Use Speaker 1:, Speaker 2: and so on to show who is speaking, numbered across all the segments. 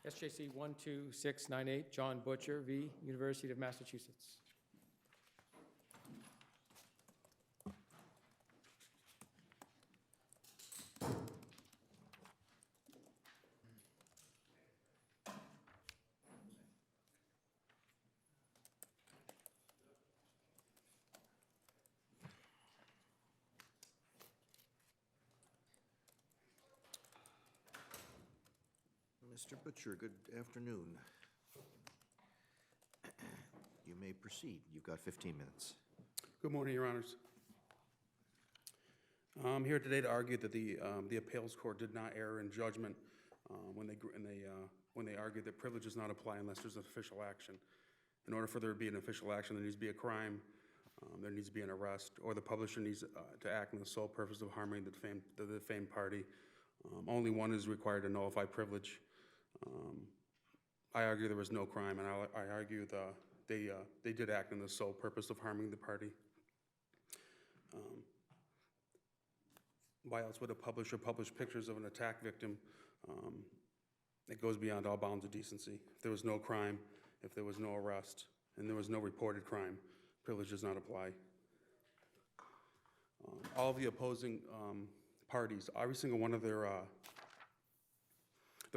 Speaker 1: SJC-12698, John Butcher v. University of Massachusetts.
Speaker 2: Mr. Butcher, good afternoon. You may proceed. You've got 15 minutes.
Speaker 3: Good morning, Your Honors. I'm here today to argue that the appeals court did not err in judgment when they argued that privilege does not apply unless there's an official action. In order for there to be an official action, there needs to be a crime, there needs to be an arrest, or the publisher needs to act in the sole purpose of harming the defamed party. Only one is required to nullify privilege. I argue there was no crime, and I argue they did act in the sole purpose of harming the party. Why else would a publisher publish pictures of an attack victim? It goes beyond all bounds of decency. If there was no crime, if there was no arrest, and there was no reported crime, privilege does not apply. All of the opposing parties, every single one of their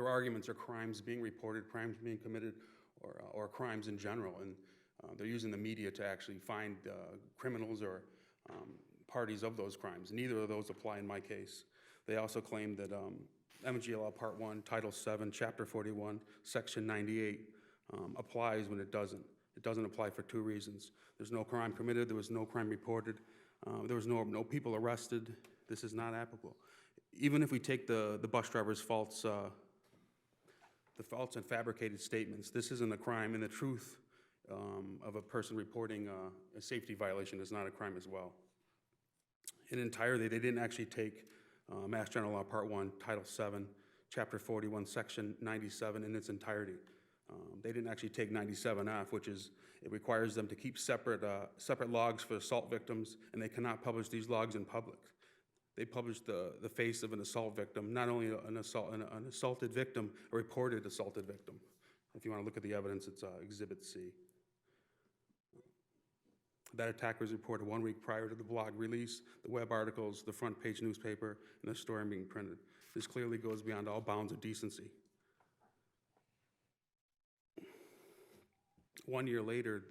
Speaker 3: arguments are crimes being reported, crimes being committed, or crimes in general, and they're using the media to actually find criminals or parties of those crimes. Neither of those apply in my case. They also claim that MGLL Part 1, Title 7, Chapter 41, Section 98 applies when it doesn't. It doesn't apply for two reasons. There's no crime committed, there was no crime reported, there was no people arrested. This is not applicable. Even if we take the bus driver's false and fabricated statements, this isn't a crime, and the truth of a person reporting a safety violation is not a crime as well. In entirety, they didn't actually take Mass General Law Part 1, Title 7, Chapter 41, Section 97 in its entirety. They didn't actually take 97F, which is, it requires them to keep separate logs for assault victims, and they cannot publish these logs in public. They published the face of an assault victim, not only an assaulted victim, a reported assaulted victim. If you want to look at the evidence, it's Exhibit C. That attack was reported 1 week prior to the blog release, the web articles, the front page newspaper, and the story being printed. This clearly goes beyond all bounds of decency. 1 year later,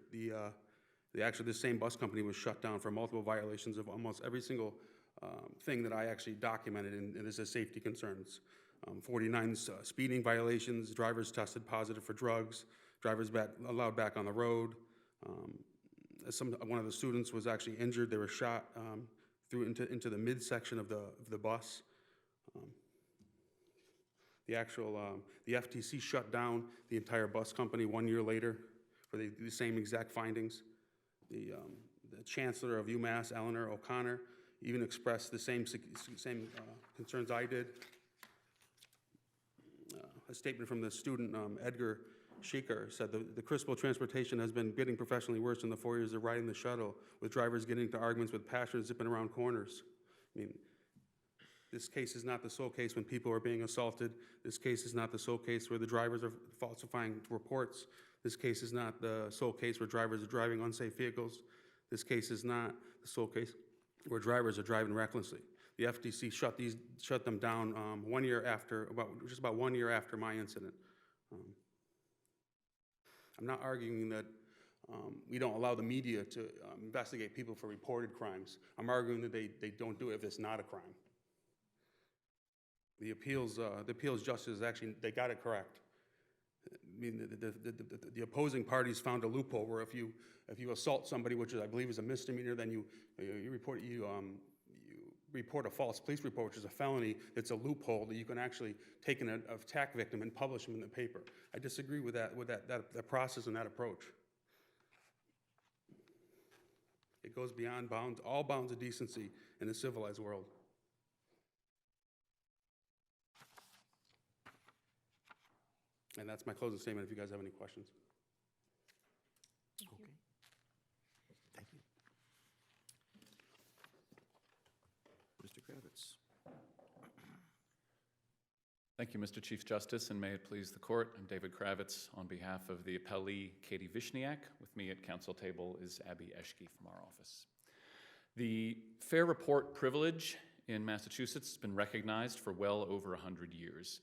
Speaker 3: this same bus company was shut down for multiple violations of almost every single thing that I actually documented, and this is safety concerns. 49 speeding violations, drivers tested positive for drugs, drivers allowed back on the road. One of the students was actually injured. They were shot into the midsection of the bus. The FTC shut down the entire bus company 1 year later for the same exact findings. The chancellor of UMass, Eleanor O'Connor, even expressed the same concerns I did. A statement from the student, Edgar Sheikar, said the Crispo transportation has been getting professionally worse in the 4 years of riding the shuttle, with drivers getting into arguments with passengers zipping around corners. I mean, this case is not the sole case when people are being assaulted. This case is not the sole case where the drivers are falsifying reports. This case is not the sole case where drivers are driving unsafe vehicles. This case is not the sole case where drivers are driving recklessly. The FTC shut them down 1 year after, just about 1 year after my incident. I'm not arguing that we don't allow the media to investigate people for reported crimes. I'm arguing that they don't do it if it's not a crime. The appeals justice actually, they got it correct. I mean, the opposing parties found a loophole where if you assault somebody, which I believe is a misdemeanor, then you report a false police report, which is a felony. It's a loophole that you can actually take an attack victim and publish them in the paper. I disagree with that process and that approach. It goes beyond all bounds of decency in a civilized world. And that's my closing statement if you guys have any questions.
Speaker 2: Okay. Thank you. Mr. Kravitz.
Speaker 4: Thank Thank you, Mr. Chief Justice, and may it please the court. I'm David Kravitz on behalf of the appellee Katie Vishniak. With me at council table is Abby Eschke from our office. The fair report privilege in Massachusetts has been recognized for well over 100 years.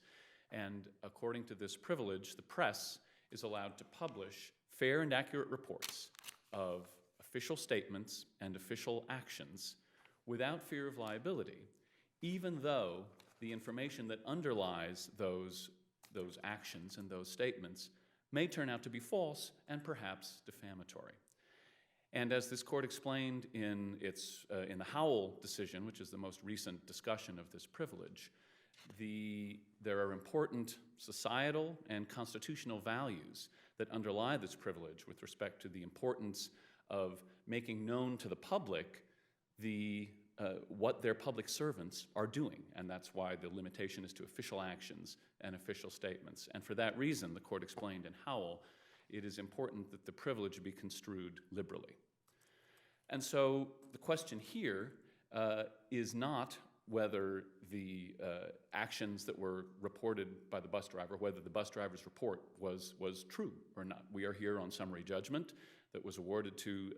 Speaker 4: And according to this privilege, the press is allowed to publish fair and accurate reports of official statements and official actions without fear of liability, even though the information that underlies those actions and those statements may turn out to be false and perhaps defamatory. And as this court explained in the Howell decision, which is the most recent discussion of this privilege, there are important societal and constitutional values that underlie this privilege with respect to the importance of making known to the public what their public servants are doing, and that's why the limitation is to official actions and official statements. And for that reason, the court explained in Howell, it is important that the privilege be construed liberally. And so the question here is not whether the actions that were reported by the bus driver, whether the bus driver's report was true or not. We are here on summary judgment that was awarded to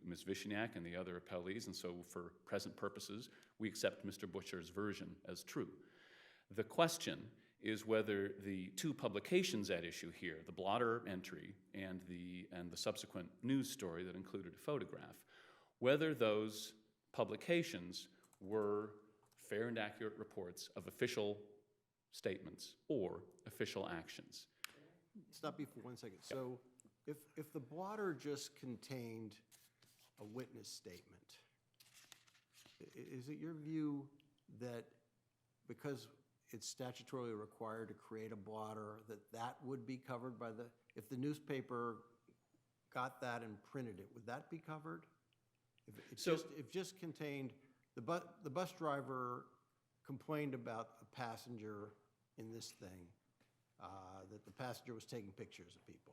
Speaker 4: Ms. Vishniak and the other appellees, and so for present purposes, we accept Mr. Butcher's version as true. The question is whether the two publications at issue here, the blotter entry and the subsequent news story that included a photograph, whether those publications were fair and accurate reports of official statements or official actions.
Speaker 2: Stop you for 1 second. So if the blotter just contained a witness statement, is it your view that because it's statutorily required to create a blotter, that would be covered by if the newspaper got that and printed it, would that be covered? If it just contained, the bus driver complained about a passenger in this thing, that the passenger was taking pictures of people.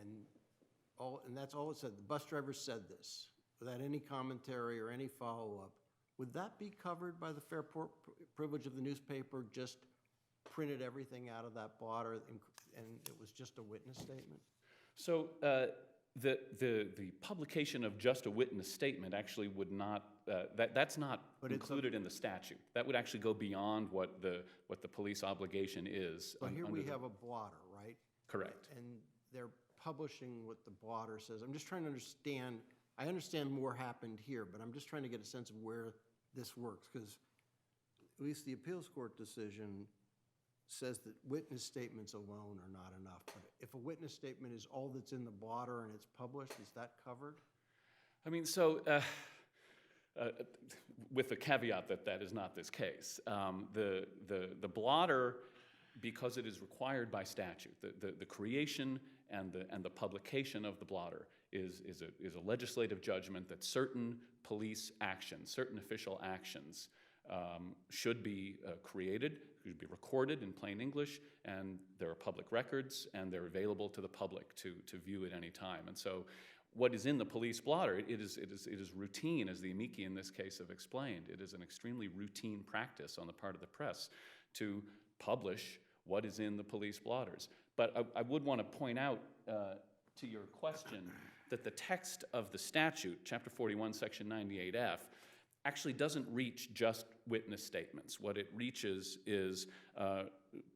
Speaker 2: And that's all it said. The bus driver said this without any commentary or any follow-up. Would that be covered by the fair privilege of the newspaper, just printed everything out of that blotter and it was just a witness statement?
Speaker 4: So the publication of just a witness statement actually would not, that's not included in the statute. That would actually go beyond what the police obligation is.
Speaker 2: So here we have a blotter, right?
Speaker 4: Correct.
Speaker 2: And they're publishing what the blotter says. I'm just trying to understand, I understand more happened here, but I'm just trying to get a sense of where this works, because at least the appeals court decision says that witness statements alone are not enough. But if a witness statement is all that's in the blotter and it's published, is that covered?
Speaker 4: I mean, so with the caveat that that is not this case, the blotter, because it is required by statute, the creation and the publication of the blotter is a legislative judgment that certain police actions, certain official actions should be created, should be recorded in plain English, and there are public records, and they're available to the public to view at any time. And so what is in the police blotter, it is routine, as the amici in this case have explained. It is an extremely routine practice on the part of the press to publish what is in the police blotters. But I would want to point out to your question that the text of the statute, Chapter 41, Section 98F, actually doesn't reach just witness statements. What it reaches is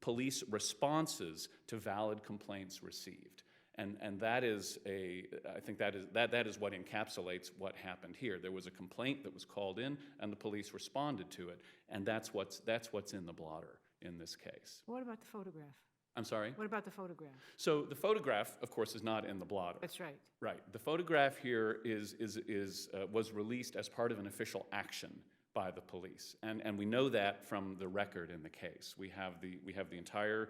Speaker 4: police responses to valid complaints received. And that is I think that is what encapsulates what happened here. There was a complaint that was called in, and the police responded to it, and that's what's in the blotter in this case.
Speaker 5: What about the photograph?
Speaker 4: I'm sorry?
Speaker 5: What about the photograph?
Speaker 4: So the photograph, of course, is not in the blotter.
Speaker 5: That's right.
Speaker 4: Right. The photograph here was released as part of an official action by the police, and we know that from the record in the case. We have the entire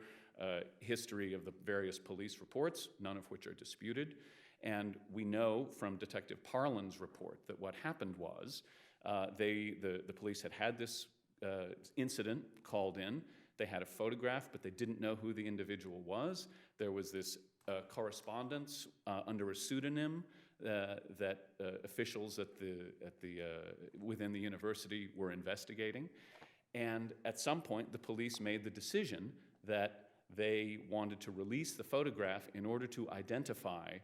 Speaker 4: history of the various police reports, none of which are disputed, and we know from Detective Parlin's report that what happened was the police had this incident called in. They had a photograph, but they didn't know who the individual was. There was this correspondence under a pseudonym that officials within the university were investigating. And at some point, the police made the decision that they wanted to release the photograph in order to identify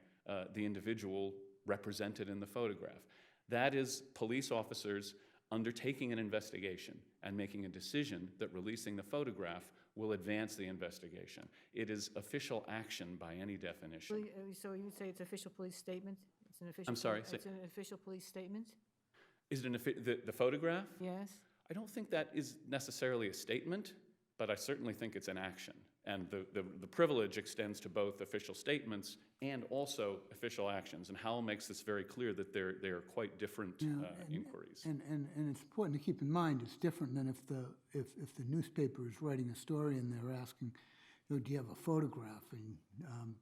Speaker 4: the individual represented in the photograph. That is police officers undertaking an investigation and making a decision that releasing the photograph will advance the investigation. It is official action by any definition.
Speaker 5: So you would say it's official police statement? It's an official.
Speaker 4: I'm sorry,
Speaker 5: It's an official police statement?
Speaker 4: Is it the photograph?
Speaker 5: Yes?
Speaker 4: I don't think that is necessarily a statement, but I certainly think it's an action. And the privilege extends to both official statements and also official actions. And Howell makes this very clear that they are quite different inquiries.
Speaker 6: And it's important to keep in mind, it's different than if the newspaper is writing a story and they're asking, do you have a photograph? And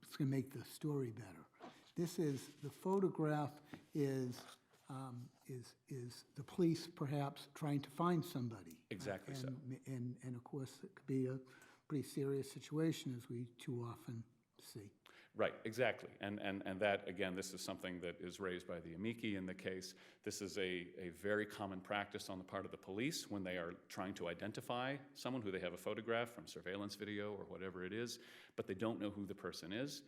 Speaker 6: it's going to make the story better. This is, the photograph is the police perhaps trying to find somebody.
Speaker 4: Exactly so.
Speaker 6: And of course, it could be a pretty serious situation, as we too often see.
Speaker 4: Right, exactly. And that, again, this is something that is raised by the amici in the case. This is a very common practice on the part of the police when they are trying to identify someone who they have a photograph from surveillance video or whatever it is, but they don't know who the person is.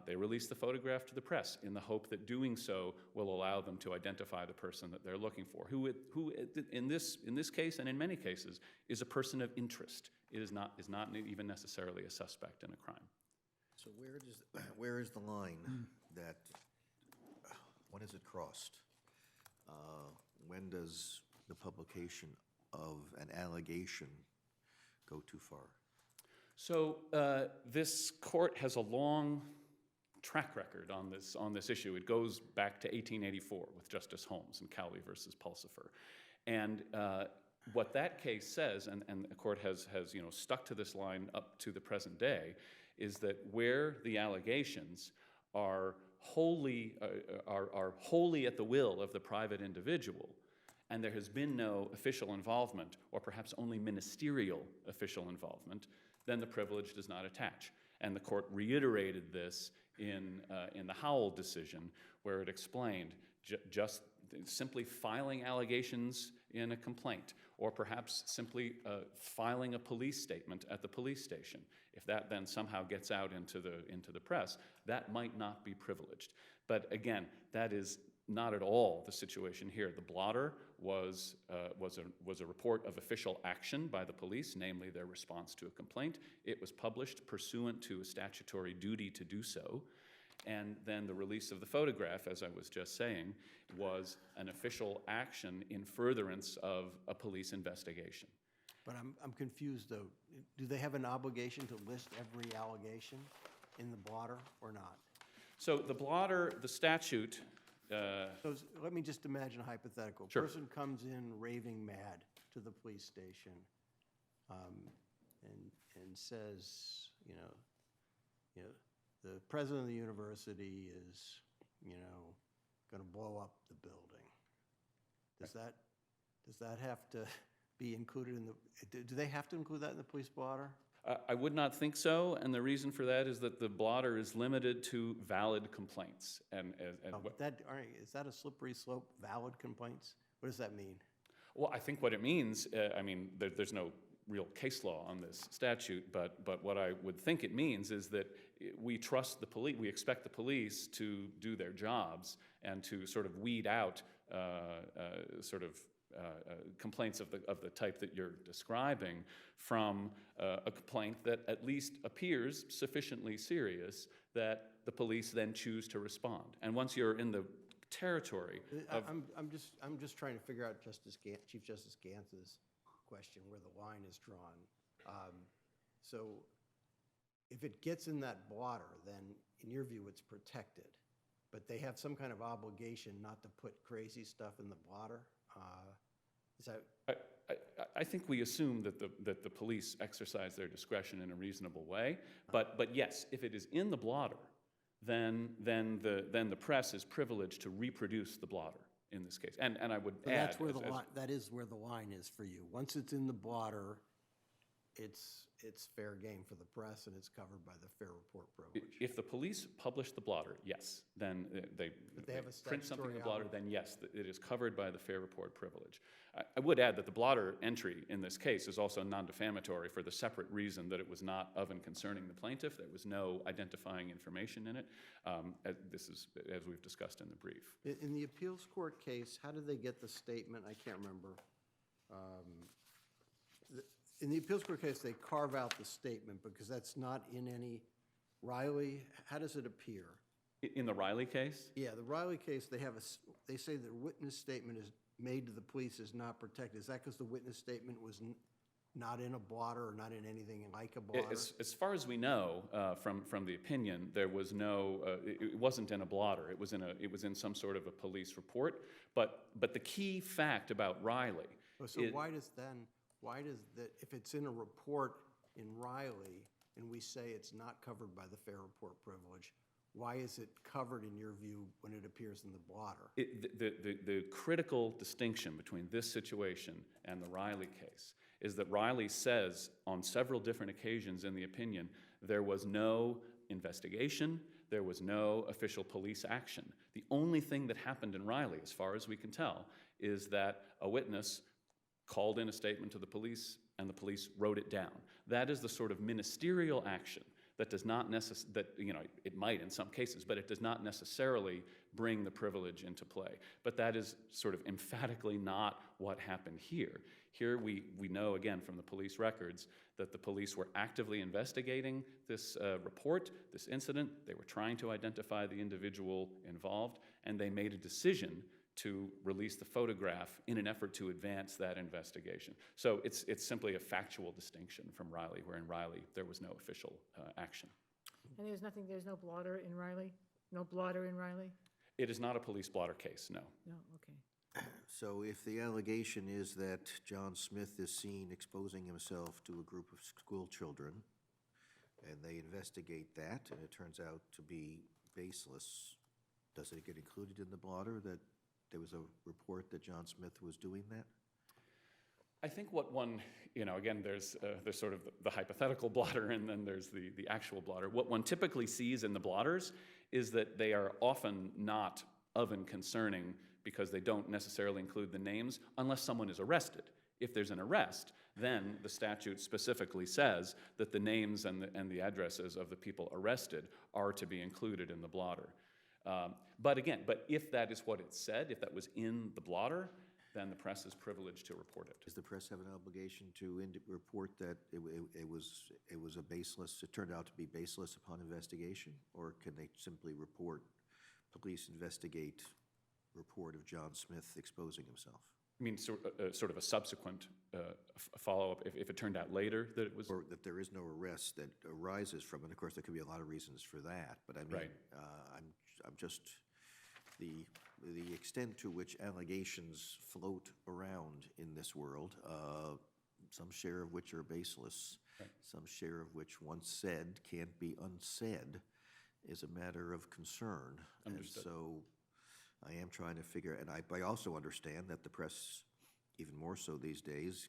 Speaker 4: They release the photograph to the press in the hope that doing so will allow them to identify the person that they're looking for, who in this case and in many cases is a person of interest. It is not even necessarily a suspect in a crime.
Speaker 7: So where is the line that, when is it crossed? When does the publication of an allegation go too far?
Speaker 4: So this court has a long track record on this issue. It goes back to 1884 with Justice Holmes and Cowley versus Pulsifer. And what that case says, and the court has stuck to this line up to the present day, is that where the allegations are wholly at the will of the private individual, and there has been no official involvement, or perhaps only ministerial official involvement, then the privilege does not attach. And the court reiterated this in the Howell decision, where it explained just simply filing allegations in a complaint, or perhaps simply filing a police statement at the police station. If that then somehow gets out into the press, that might not be privileged. But again, that is not at all the situation here. The blotter was a report of official action by the police, namely their response to a complaint. It was published pursuant to a statutory duty to do so. And then the release of the photograph, as I was just saying, was an official action in furtherance of a police investigation.
Speaker 2: But I'm confused, though. Do they have an obligation to list every allegation in the blotter or not?
Speaker 4: So the blotter, the statute...
Speaker 2: So let me just imagine a hypothetical.
Speaker 4: Sure.
Speaker 2: Person comes in raving mad to the police station and says, the president of the university is, going to blow up the building. Does that have to be included in the? Do they have to include that in the police blotter?
Speaker 4: I would not think so, and the reason for that is that the blotter is limited to valid complaints.
Speaker 2: Is that a slippery slope? Valid complaints? What does that mean?
Speaker 4: Well, I think what it means, there's no real case law on this statute, but what I would think it means is that we trust the police, we expect the police to do their jobs and to sort of weed out complaints of the type that you're describing from a complaint that at least appears sufficiently serious that the police then choose to respond. And once you're in the territory of...
Speaker 2: I'm just trying to figure out Chief Justice Gantz's question, where the line is drawn. So if it gets in that blotter, then in your view it's protected, but they have some kind of obligation not to put crazy stuff in the blotter? Is that...
Speaker 4: I think we assume that the police exercise their discretion in a reasonable way, but yes, if it is in the blotter, then the press is privileged to reproduce the blotter in this case. And I would add...
Speaker 2: That is where the line is for you. Once it's in the blotter, it's fair game for the press and it's covered by the fair report privilege.
Speaker 4: If the police publish the blotter, yes, then they
Speaker 2: have a
Speaker 4: print something in the
Speaker 2: statutory
Speaker 4: blotter, then yes, it is covered by the fair report privilege. I would add that the blotter entry in this case is also non-defamatory for the separate reason that it was not of and concerning the plaintiff. There was no identifying information in it. This is, as we've discussed in the brief.
Speaker 2: In the appeals court case, how did they get the statement? I can't remember. In the appeals court case, they carve out the statement because that's not in any Riley. How does it appear?
Speaker 4: In the Riley case?
Speaker 2: Yeah, the Riley case, they say the witness statement is made to the police is not protected. Is that because the witness statement was not in a blotter or not in anything like a blotter?
Speaker 4: As far as we know from the opinion, there was no. It wasn't in a blotter. It was in some sort of a police report. But the key fact about Riley.
Speaker 2: So why does that, if it's in a report in Riley and we say it's not covered by the fair report privilege, why is it covered in your view when it appears in the blotter?
Speaker 4: The critical distinction between this situation and the Riley case is that Riley says on several different occasions in the opinion there was no investigation, there was no official police action. The only thing that happened in Riley, as far as we can tell, is that a witness called in a statement to the police and the police wrote it down. That is the sort of ministerial action that does not it might in some cases, but it does not necessarily bring the privilege into play. But that is sort of emphatically not what happened here. Here we know, again, from the police records, that the police were actively investigating this report, this incident. They were trying to identify the individual involved, and they made a decision to release the photograph in an effort to advance that investigation. So it's simply a factual distinction from Riley, where in Riley there was no official action.
Speaker 5: And there's no blotter in Riley? No blotter in Riley?
Speaker 4: It is not a police blotter case, no.
Speaker 5: No, okay.
Speaker 7: So if the allegation is that John Smith is seen exposing himself to a group of school children, and they investigate that, and it turns out to be baseless, does it get included in the blotter that there was a report that John Smith was doing that?
Speaker 4: I think what one, again, there's sort of the hypothetical blotter and then there's the actual blotter. What one typically sees in the blotters is that they are often not of and concerning because they don't necessarily include the names unless someone is arrested. If there's an arrest, then the statute specifically says that the names and the addresses of the people arrested are to be included in the blotter. But if that is what it said, if that was in the blotter, then the press is privileged to report it.
Speaker 7: Does the press have an obligation to report that it was a baseless, it turned out to be baseless upon investigation? Or can they simply report, police investigate report of John Smith exposing himself?
Speaker 4: I mean, sort of a subsequent follow-up, if it turned out later that it was...
Speaker 7: Or that there is no arrest that arises from it. Of course, there could be a lot of reasons for that, but I mean,
Speaker 4: Right.
Speaker 7: I'm just, the extent to which allegations float around in this world, some share of which are baseless,
Speaker 4: Right.
Speaker 7: some share of which once said can't be unsaid, is a matter of concern.
Speaker 4: Understood.
Speaker 7: And so I am trying to figure, and I also understand that the press, even more so these days,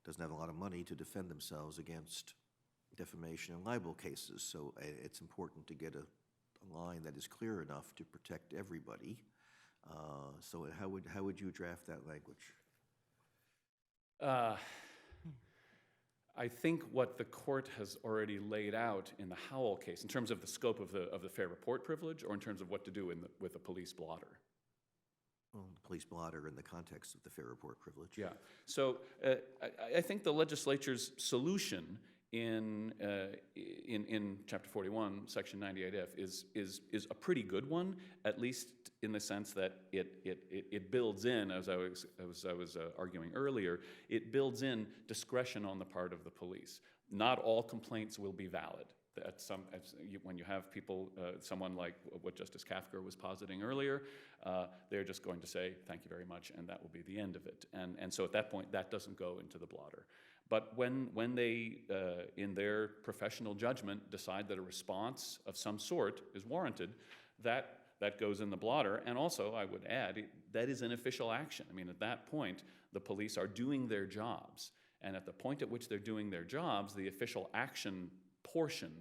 Speaker 7: doesn't have a lot of money to defend themselves against defamation and libel cases. So it's important to get a line that is clear enough to protect everybody. So how would you draft that language?
Speaker 4: I think what the court has already laid out in the Howell case, in terms of the scope of the fair report privilege, or in terms of what to do with a police blotter.
Speaker 7: Well, the police blotter in the context of the fair report privilege.
Speaker 4: Yeah. So I think the legislature's solution in Chapter 41, Section 98F, is a pretty good one, at least in the sense that it builds in, as I was arguing earlier, it builds in discretion on the part of the police. Not all complaints will be valid. When you have people, someone like what Justice Kafka was positing earlier, they're just going to say, thank you very much, and that will be the end of it. And so at that point, that doesn't go into the blotter. But when they, in their professional judgment, decide that a response of some sort is warranted, that goes in the blotter. And also, I would add, that is an official action. I mean, at that point, the police are doing their jobs. And at the point at which they're doing their jobs, the official action portion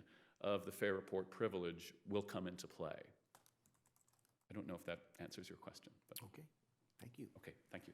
Speaker 4: of the fair report privilege will come into play. I don't know if that answers your question, but
Speaker 7: Okay, thank you.
Speaker 4: okay, thank you.